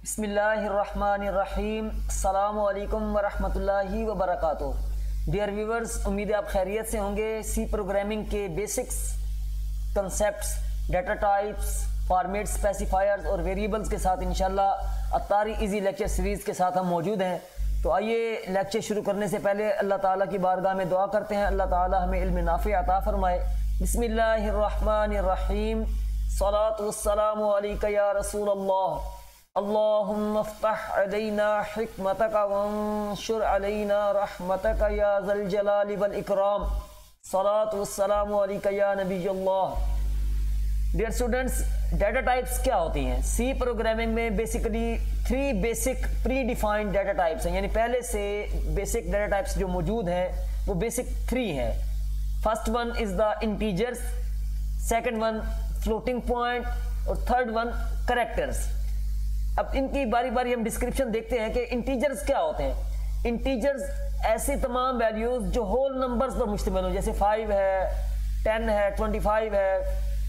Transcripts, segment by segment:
बिस्मिल्लाहिर्रहमानिर्रहीम अस्सलामु अलैकुम वरहमतुल्लाहि वबरकातुहू। डियर व्यूवर्स, उम्मीद है आप खैरियत से होंगे। सी प्रोग्रामिंग के basics concepts, data types, format, specifiers और वेरिएबल्स के साथ इंशाल्लाह अत्तारी इजी लेक्चर सीरीज़ के साथ हम मौजूद हैं। तो आइए लेक्चर शुरू करने से पहले अल्लाह ताला की बारगाह में दुआ करते हैं, अल्लाह ताला हमें इल्म नाफ़ी अता फरमाए। बिस्मिल्लाहिर्रहमानिर्रहीम, सलातु वस्सलामु अलैका या रसूल अल्लाह, अल्लाहुम्मा फ़्तह अलैना हिकमतक वंशुर अलैना रहमतक या ज़ल जलाली वल इकराम, सलातु वस्सलामु अलैका या नबी अल्लाह। डियर स्टूडेंट्स, डाटा टाइप्स क्या होती हैं? सी प्रोग्रामिंग में basically 3 basic pre defined data types हैं, यानी पहले से बेसिक डाटा टाइप्स जो मौजूद हैं वो बेसिक 3 हैं। First one is the integers, second one floating point और थर्ड वन कैरेक्टर्स। अब इनकी बारी बारी हम डिस्क्रिप्शन देखते हैं कि इंटीजर्स क्या होते हैं। इंटीजर्स ऐसी तमाम वैल्यूज जो होल नंबर्स पर मुश्तमिल हो, जैसे 5 है, 10 है, 25 है,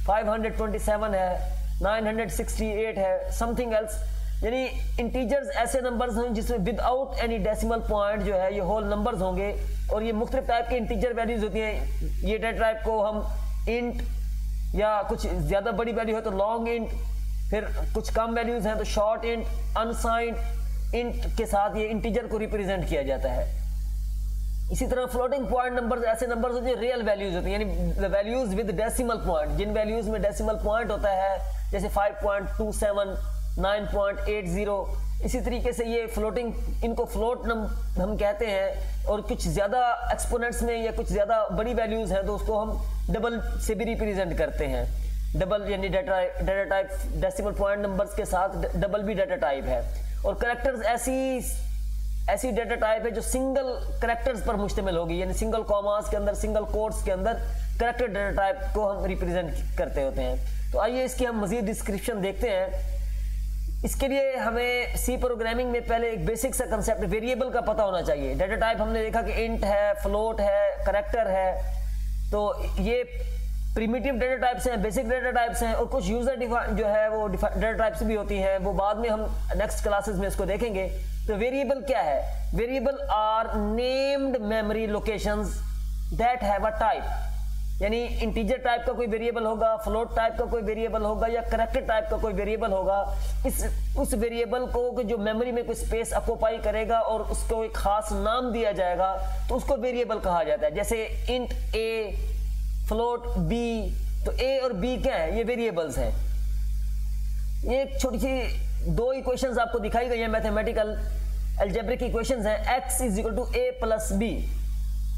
527 है, 968 है, समथिंग एल्स। यानी इंटीजर्स ऐसे नंबर्स हैं जिसमें विदाउट एनी डेसिमल पॉइंट जो है ये होल नंबर्स होंगे। और ये मुख्तलिफ टाइप के इंटीजर वैल्यूज होती हैं। ये डाटा टाइप को हम इंट, या कुछ ज़्यादा बड़ी वैल्यू है तो लॉन्ग इंट, फिर कुछ कम वैल्यूज हैं तो शॉर्ट इंट, अनसाइंड इंट के साथ ये इंटीजर को रिप्रेजेंट किया जाता है। इसी तरह फ्लोटिंग पॉइंट नंबर्स ऐसे नंबर्स होते हैं रियल वैल्यूज होती हैं, यानी वैल्यूज विद डेसिमल पॉइंट। जिन वैल्यूज में डेसिमल पॉइंट होता है जैसे 5.27, 9.80, इसी तरीके से ये फ्लोटिंग, इनको फ्लोट हम कहते हैं। और कुछ ज़्यादा एक्सपोनेंट्स में या कुछ ज़्यादा बड़ी वैल्यूज हैं तो उसको हम डबल से भी रिप्रेजेंट करते हैं। डबल यानी data type decimal point numbers के साथ डबल भी डाटा टाइप है। और कैरेक्टर्स ऐसी डाटा टाइप है जो सिंगल कैरेक्टर्स पर मुश्तमिल होगी, यानी सिंगल कॉमास के अंदर, सिंगल कोट्स के अंदर कैरेक्टर डाटा टाइप को हम रिप्रेजेंट करते होते हैं। तो आइए इसकी हम मजीद डिस्क्रिप्शन देखते हैं। इसके लिए हमें सी प्रोग्रामिंग में पहले एक बेसिक सा कंसेप्ट वेरिएबल का पता होना चाहिए। डाटा टाइप हमने देखा कि इंट है, फ्लोट है, कैरेक्टर है। तो ये प्रिमिटिव डाटा टाइप्स हैं, बेसिक डाटा टाइप्स हैं। और कुछ यूजर डिफाइन जो है वो डाटा टाइप्स भी होती हैं, वो बाद में हम नेक्स्ट क्लासेस में इसको देखेंगे। तो वेरिएबल क्या है? Variable are named memory locations that have a type, यानी इंटीजर टाइप का कोई वेरिएबल होगा, फ्लोट टाइप का कोई वेरिएबल होगा, या कैरेक्टर टाइप का कोई वेरिएबल होगा। उस वेरिएबल को जो मेमोरी में कोई स्पेस ऑक्यूपाई करेगा और उसको एक खास नाम दिया जाएगा तो उसको वेरिएबल कहा जाता है। जैसे इंट ए, फ्लोट बी। तो ए और बी क्या है? ये वेरिएबल्स हैं। ये एक छोटी सी 2 इक्वेशंस आपको दिखाई गई है, मैथमेटिकल अलजेब्रिक इक्वेशंस हैं। x is equal to a plus B.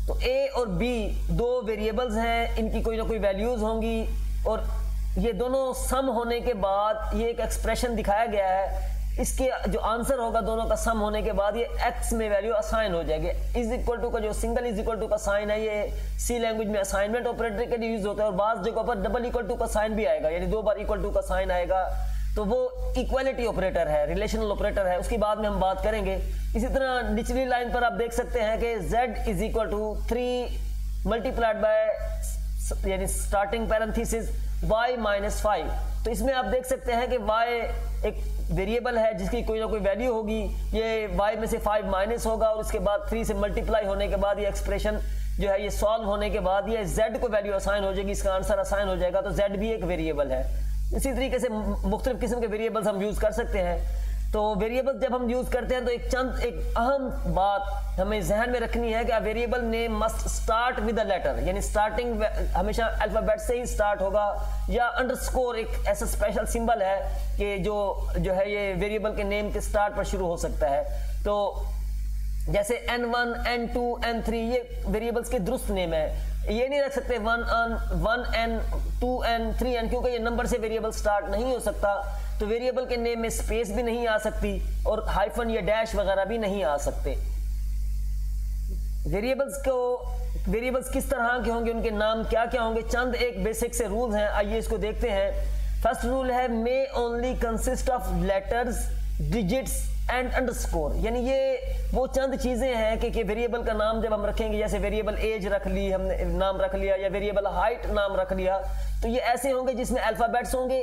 तो a और b 2 वेरिएबल्स हैं, इनकी कोई ना कोई वैल्यूज होंगी और ये दोनों सम होने के बाद ये एक एक्सप्रेशन दिखाया गया है। इसके जो आंसर होगा दोनों का सम होने के बाद ये x में वैल्यू असाइन हो जाएगी। इज इक्वल टू का जो सिंगल इज इक्वल टू का साइन है ये सी लैंग्वेज में असाइनमेंट ऑपरेटर के लिए यूज होता है। और बाज़ जगहों पर डबल इक्वल टू का साइन भी आएगा, यानी 2 बार इक्वल टू का साइन आएगा तो वो इक्वालिटी ऑपरेटर है, रिलेशनल ऑपरेटर है। उसकी बाद में हम बात करेंगे। इसी तरह निचली लाइन पर आप देख सकते हैं कि z is equal to 3 multiplied by, यानी स्टार्टिंग पैरेंथेसिस y माइनस 5। तो इसमें आप देख सकते हैं कि y एक वेरिएबल है जिसकी कोई ना कोई वैल्यू होगी। ये y में से 5 माइनस होगा और उसके बाद 3 से मल्टीप्लाई होने के बाद ये एक्सप्रेशन जो है ये सॉल्व होने के बाद ये z को वैल्यू असाइन हो जाएगी, इसका आंसर असाइन हो जाएगा। तो z भी एक वेरिएबल है। इसी तरीके से मुख्तलिफ किस्म के वेरिएबल्स हम यूज़ कर सकते हैं। तो वेरिएबल जब हम यूज़ करते हैं तो एक अहम बात हमें जहन में रखनी है कि variable name must start with a letter, यानी स्टार्टिंग हमेशा अल्फ़ाबेट से ही स्टार्ट होगा, या अंडरस्कोर एक ऐसा स्पेशल सिंबल है कि जो है ये वेरिएबल के नेम के स्टार्ट पर शुरू हो सकता है। तो जैसे n1, n2, n3 ये वेरिएबल्स के दुरुस्त नेम है। ये नहीं रख सकते 1n, 2n, 3n, क्योंकि ये नंबर से वेरिएबल स्टार्ट नहीं हो सकता। तो वेरिएबल के नेम में स्पेस भी नहीं आ सकती और हाइफन या डैश वगैरह भी नहीं आ सकते। वेरिएबल्स किस तरह के होंगे, उनके नाम क्या क्या होंगे, चंद एक बेसिक से रूल्स हैं, आइए इसको देखते हैं। फर्स्ट रूल है may only consist of letters, digits and underscore, यानी ये वो चंद चीज़ें हैं कि वेरिएबल का नाम जब हम रखेंगे, जैसे वेरिएबल एज रख ली, हमने नाम रख लिया, या वेरिएबल हाइट नाम रख लिया, तो ये ऐसे होंगे जिसमें अल्फ़ाबेट्स होंगे,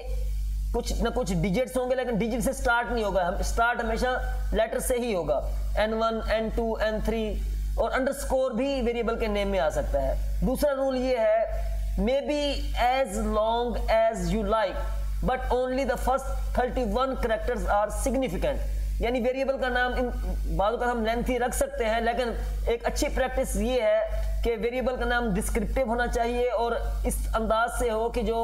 कुछ ना कुछ डिजिट्स होंगे, लेकिन डिजिट से स्टार्ट नहीं होगा, स्टार्ट हमेशा लेटर से ही होगा। n1 n2 n3 और अंडरस्कोर भी वेरिएबल के नेम में आ सकता है। दूसरा रूल ये है, may be as long as you like but only the first 31 characters are significant. यानी वेरिएबल का नाम इन बातों का हम लेंथी रख सकते हैं, लेकिन एक अच्छी प्रैक्टिस ये है कि वेरिएबल का नाम डिस्क्रिप्टिव होना चाहिए और इस अंदाज से हो कि जो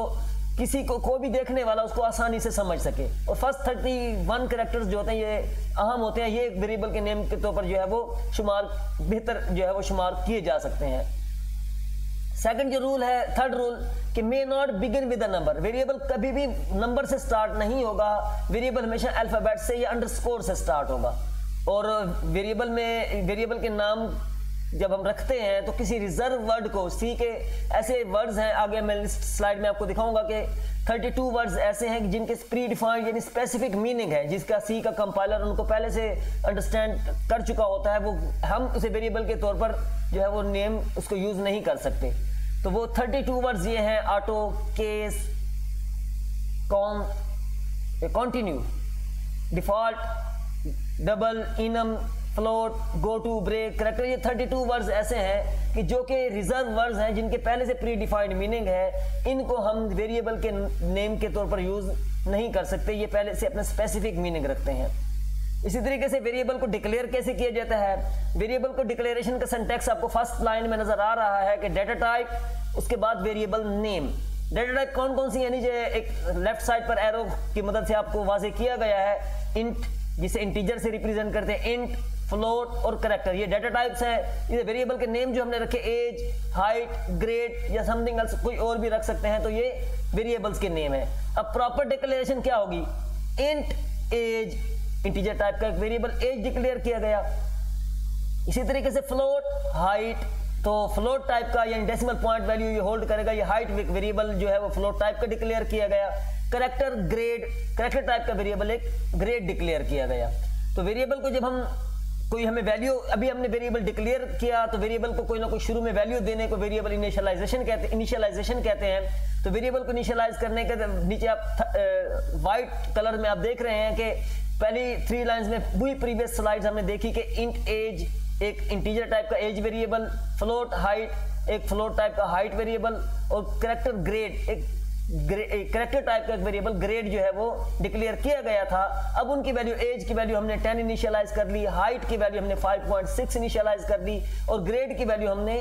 किसी को कोई भी देखने वाला उसको आसानी से समझ सके। और फर्स्ट 31 कैरेक्टर्स जो होते हैं ये अहम होते हैं, ये वेरिएबल के नेम के तौर पर जो है वो शुमार बेहतर जो है वो शुमार किए जा सकते हैं। सेकंड जो रूल है, थर्ड रूल, कि may not begin with a number. Variable कभी भी नंबर से स्टार्ट नहीं होगा, वेरिएबल हमेशा अल्फाबेट से या अंडरस्कोर से स्टार्ट होगा। और वेरिएबल के नाम जब हम रखते हैं तो किसी रिजर्व वर्ड को, सी के ऐसे वर्ड्स हैं, आगे मैं स्लाइड में आपको दिखाऊंगा कि 32 वर्ड्स ऐसे हैं जिनके प्री डिफाइंड यानी स्पेसिफिक मीनिंग है, जिसका सी का कंपाइलर उनको पहले से अंडरस्टैंड कर चुका होता है, वो हम उसे वेरिएबल के तौर पर जो है वो नेम उसको यूज नहीं कर सकते। तो वो 32 वर्ड्स ये हैं, auto, case, continue, default, double, enum, float, goto, break, character. ये 32 वर्ड्स ऐसे हैं कि जो कि रिजर्व वर्ड्स हैं, जिनके पहले से प्री डिफाइंड मीनिंग है, इनको हम वेरिएबल के नेम के तौर पर यूज नहीं कर सकते, ये पहले से अपना स्पेसिफिक मीनिंग रखते हैं। इसी तरीके से वेरिएबल को डिक्लेयर कैसे किया जाता है, वेरिएबल को डिक्लेरेशन का सिंटैक्स आपको फर्स्ट लाइन में नजर आ रहा है कि डेटा टाइप, उसके बाद वेरिएबल नेम। डेटा टाइप कौन कौन सी, यानी जो एक लेफ्ट साइड पर एरो की मदद से आपको वाजे किया गया है, इंट जिसे इंटीजर से रिप्रेजेंट करते हैं, इंट, फ्लोट और करेक्टर, ये डेटा टाइप्स है। ये वेरिएबल के नेम जो हमने रखे, एज, हाइट, ग्रेड या समथिंग एल्स, कोई और भी रख सकते हैं, तो ये वेरिएबल्स के नेम है। अब प्रॉपर डिक्लेरेशन क्या होगी, इंट एज, इंटीजर टाइप का एक वेरिएबल एज डिक्लेयर किया गया। इसी तरीके से फ्लोट, हाइट, तो फ्लोट टाइप का यानी डेसिमल पॉइंट वैल्यू ये होल्ड करेगा, ये हाइट वेरिएबल जो है वो फ्लोट टाइप का डिक्लेयर किया गया। करेक्टर, ग्रेड, करेक्टर टाइप का वेरिएबल एक ग्रेड डिक्लेयर किया गया। तो वेरिएबल को जब हम कोई हमें वैल्यू, अभी हमने वेरिएबल डिक्लेयर किया तो वेरिएबल को कोई ना कोई शुरू में वैल्यू देने को वेरिएबल इनिशियलाइजेशन कहते हैं। तो वेरिएबल को इनिशियलाइज करने के नीचे आप वाइट कलर में आप देख रहे हैं कि पहली 3 लाइंस में वही प्रीवियस स्लाइड्स हमने देखी कि इंट एज एक इंटीजर टाइप का एज वेरिएबल, फ्लोट हाइट एक फ्लोट टाइप का हाइट वेरिएबल और करेक्टर ग्रेड एक करेक्टर टाइप का एक वेरिएबल ग्रेड जो है वो डिक्लेयर किया गया था। अब उनकी वैल्यू, एज की वैल्यू हमने 10 इनिशियलाइज कर ली, हाइट की वैल्यू हमने 5.6 इनिशियलाइज कर ली और ग्रेड की वैल्यू हमने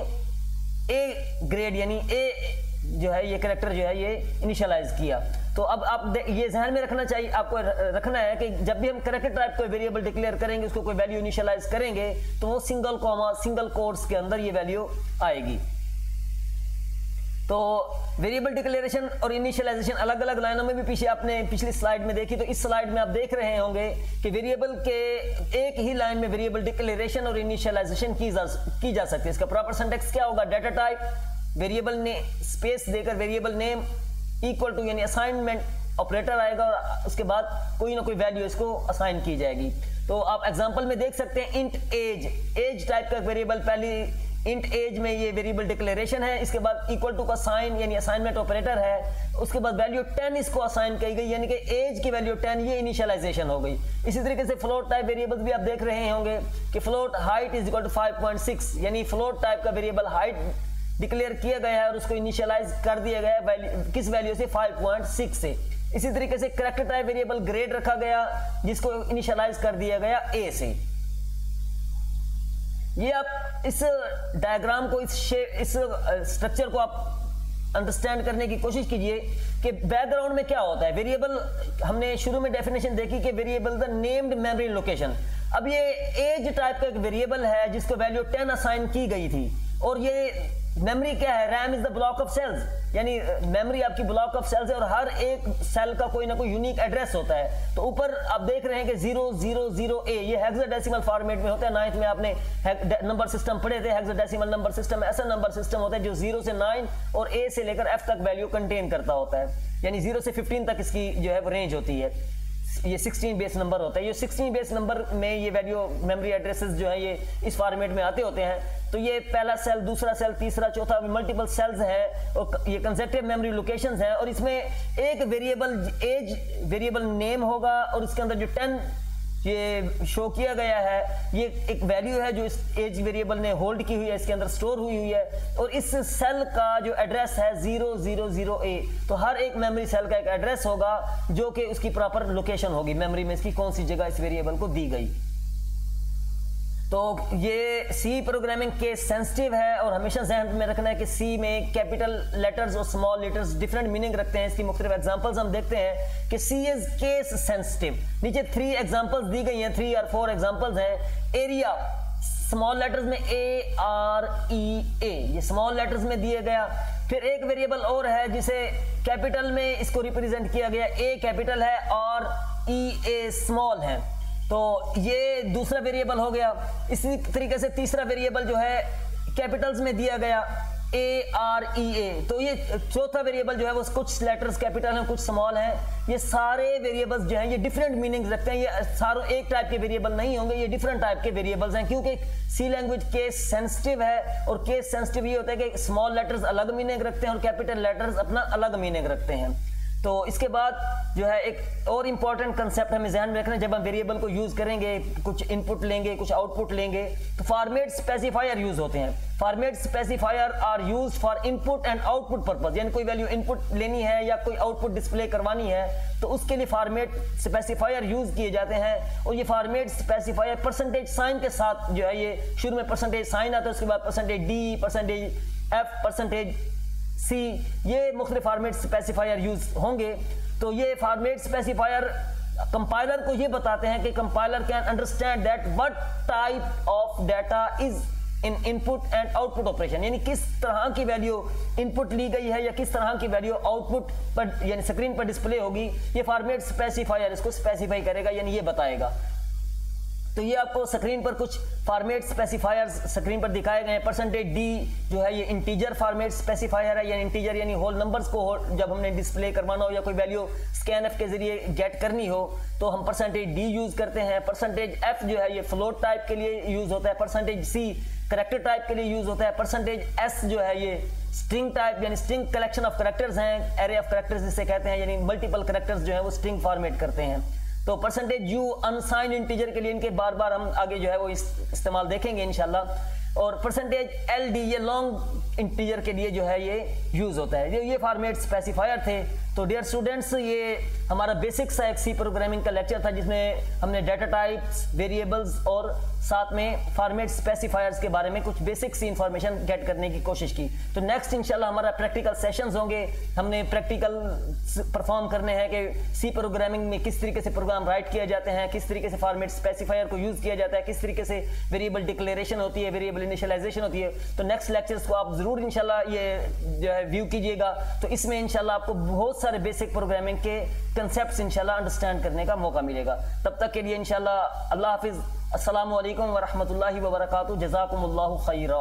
ए ग्रेड यानी ए जो है ये करेक्टर जो है ये इनिशियलाइज किया। तो अब आप ये ध्यान में रखना चाहिए, आपको रखना है कि जब भी हम करेक्टर टाइप कोई वेरिएबल डिक्लेयर करेंगे, उसको कोई वैल्यू इनिशियलाइज करेंगे, तो वो सिंगल कॉमा सिंगल कोट्स के अंदर ये वैल्यू आएगी। तो वेरिएबल डिक्लेरेशन और इनिशियलाइजेशन अलग अलग लाइनों में भी पीछे आपने पिछली स्लाइड में देखी, तो इस स्लाइड में आप देख रहे होंगे कि वेरिएबल के एक ही लाइन में वेरिएबल डिक्लेरेशन और इनिशियलाइजेशन की जा सकती है। इसका प्रॉपर सिंटैक्स क्या होगा, डाटा टाइप, वेरिएबल ने स्पेस देकर वेरिएबल नेम इक्वल टू यानी असाइनमेंट ऑपरेटर आएगा और उसके बाद कोई ना कोई वैल्यू इसको असाइन की जाएगी। तो आप एग्जांपल में देख सकते हैं इंट एज, एज टाइप का वेरिएबल, पहली इंट एज में ये वेरिएबल डिक्लेरेशन है, इसके बाद इक्वल टू का साइन यानी असाइनमेंट ऑपरेटर है, उसके बाद वैल्यू 10 इसको असाइन की गई यानी कि एज की वैल्यू 10, ये इनिशियलाइजेशन हो गई। इसी तरीके से फ्लोट टाइप वेरिएबल्स भी आप देख रहे होंगे कि float height is equal to 5.6 यानी फ्लोट टाइप का वेरिएबल हाइट डिक्लेयर किया गया है और उसको इनिशियलाइज कर दिया गया है किस वैल्यू से, 5.6 से। इसी तरीके से करेक्टर टाइप वेरिएबल ग्रेड रखा गया जिसको इनिशियलाइज कर दिया गया ए से। ये आप इस डायग्राम को, इस स्ट्रक्चर को आप अंडरस्टैंड करने की कोशिश कीजिए कि बैकग्राउंड में क्या होता है। वेरिएबल हमने शुरू में डेफिनेशन देखी कि variable the named memory location. अब ये एज टाइप का एक वेरिएबल है जिसको वैल्यू 10 असाइन की गई थी और ये मेमोरी क्या है, RAM is the block of cells, यानी मेमोरी आपकी ब्लॉक ऑफ सेल्स है और हर एक सेल का कोई ना कोई यूनिक एड्रेस होता है। तो ऊपर आप देख रहे हैं कि 000A ये हेक्साडेसिमल फॉर्मेट में होता है। 9th में आपने नंबर सिस्टम पढ़े थे, हेक्साडेसिमल नंबर सिस्टम ऐसा नंबर सिस्टम होता है जो 0 से 9 और A से लेकर F तक वैल्यू कंटेन करता होता है, यानी 0 से 15 तक इसकी जो है रेंज होती है। ये 16 बेस नंबर होता है। ये 16 बेस नंबर में ये वैल्यू मेमोरी एड्रेसेस जो है ये इस फॉर्मेट में आते होते हैं। तो ये पहला सेल, दूसरा सेल, तीसरा, चौथा, मल्टीपल सेल्स है और ये कंसेप्टिव मेमोरी लोकेशंस हैं। और इसमें एक वेरिएबल एज वेरिएबल नेम होगा और इसके अंदर जो 10 ये शो किया गया है ये एक वैल्यू है जो इस एज वेरिएबल ने होल्ड की हुई है, इसके अंदर स्टोर हुई है। और इस सेल का जो एड्रेस है 000A, तो हर एक मेमोरी सेल का एक एड्रेस होगा जो कि उसकी प्रॉपर लोकेशन होगी मेमोरी में, इसकी कौन सी जगह इस वेरिएबल को दी गई। तो ये सी प्रोग्रामिंग केस सेंसिटिव है और हमेशा ध्यान में रखना है कि सी में कैपिटल लेटर्स और स्मॉल लेटर्स डिफरेंट मीनिंग रखते हैं। इसकी मुख्तलिफ एग्जांपल्स हम देखते हैं कि सी इज केस सेंसिटिव। नीचे 3 एग्जांपल्स दी गई हैं, 3 और 4 एग्जांपल्स हैं। एरिया स्मॉल लेटर्स में AREA, ये स्मॉल लेटर्स में दिए गया। फिर एक वेरिएबल और है जिसे कैपिटल में इसको रिप्रेजेंट किया गया, A कैपिटल है और EA स्मॉल है, तो ये दूसरा वेरिएबल हो गया। इसी तरीके से तीसरा वेरिएबल जो है कैपिटल्स में दिया गया AREA, तो ये चौथा वेरिएबल जो है वो कुछ लेटर्स कैपिटल हैं, कुछ स्मॉल हैं। ये सारे वेरिएबल्स जो हैं ये डिफरेंट मीनिंग्स रखते हैं, ये सारों एक टाइप के वेरिएबल नहीं होंगे, ये डिफरेंट टाइप के वेरिएबल्स हैं क्योंकि सी लैंग्वेज केस सेंसिटिव है। और केस सेंसिटिव ये होता है कि स्मॉल लेटर्स अलग मीनिंग रखते हैं और कैपिटल लेटर्स अपना अलग मीनिंग रखते हैं। तो इसके बाद जो है एक और इम्पॉर्टेंट कंसेप्ट हमें ध्यान में रखना है, जब हम वेरिएबल को यूज करेंगे, कुछ इनपुट लेंगे, कुछ आउटपुट लेंगे, तो फॉर्मेट स्पेसिफायर यूज होते हैं। Format specifier are used for input and output purpose, यानी कोई वैल्यू इनपुट लेनी है या कोई आउटपुट डिस्प्ले करवानी है तो उसके लिए फॉर्मेट स्पेसिफायर यूज किए जाते हैं। और ये फॉर्मेट स्पेसिफायर परसेंटेज साइन के साथ जो है, ये शुरू में परसेंटेज साइन आता है, उसके बाद %D, %F, %C, ये मुख्तलिफ फॉर्मेट स्पेसिफायर यूज होंगे। तो ये फॉर्मेट स्पेसिफायर कंपाइलर को ये बताते हैं कि compiler can understand that what type of data is in input and output operation, यानी किस तरह की वैल्यू इनपुट ली गई है या किस तरह की वैल्यू आउटपुट पर यानी स्क्रीन पर डिस्प्ले होगी। ये फॉर्मेट स्पेसिफायर इसको स्पेसिफाई करेगा, यानी ये बताएगा। तो ये आपको स्क्रीन पर कुछ फॉर्मेट स्पेसिफायर्स स्क्रीन पर दिखाए गए हैं। %D जो है ये इंटीजर फॉर्मेट स्पेसिफायर है, यानी इंटीजर यानी होल नंबर्स को जब हमने डिस्प्ले करवाना हो या कोई वैल्यू स्कैनएफ के जरिए गेट करनी हो तो हम %D यूज करते हैं। %F जो है ये फ्लोट टाइप के लिए यूज होता है। %C करैक्टर टाइप के लिए यूज होता है। %S जो है ये स्ट्रिंग टाइप यानी स्ट्रिंग कलेक्शन ऑफ करैक्टर्स हैं, एरे ऑफ करैक्टर्स जिसे कहते हैं, यानी मल्टीपल करैक्टर्स जो है वो स्ट्रिंग फॉर्मेट करते हैं। तो %U अनसाइंड इंटीजर के लिए इनके बार बार हम आगे जो है वो इस्तेमाल देखेंगे इंशाल्लाह। और %LD ये लॉन्ग इंटीजर के लिए जो है ये यूज होता है। ये फॉर्मेट स्पेसिफायर थे। तो डियर स्टूडेंट्स, ये हमारा बेसिक सा एक सी प्रोग्रामिंग का लेक्चर था जिसमें हमने डाटा टाइप्स, वेरिएबल्स और साथ में फॉर्मेट स्पेसिफायर्स के बारे में कुछ बेसिक सी इंफॉर्मेशन गेट करने की कोशिश की। तो नेक्स्ट इंशाल्लाह हमारा प्रैक्टिकल सेशंस होंगे। हमने प्रैक्टिकल परफॉर्म करने हैं कि सी प्रोग्रामिंग में किस तरीके से प्रोग्राम राइट किए जाते हैं, किस तरीके से फॉर्मेट स्पेसिफायर को यूज किया जाता है, किस तरीके से वेरिएबल डिक्लेरेशन होती है, वेरिएबल इनिशियलाइजेशन होती है। तो नेक्स्ट लेक्चर्स को आप जरूर इंशाल्लाह ये जो है व्यू कीजिएगा। तो इसमें इंशाल्लाह आपको बहुत सारे बेसिक प्रोग्रामिंग के कंसेप्ट्स इंशाल्लाह अंडरस्टैंड करने का मौका मिलेगा। तब तक के लिए इंशाल्लाह अल्लाह हाफिज। अस्सलामु अलैकुम व रहमतुल्लाहि व बरकातुहू। जज़ाकुमुल्लाहु खैरा।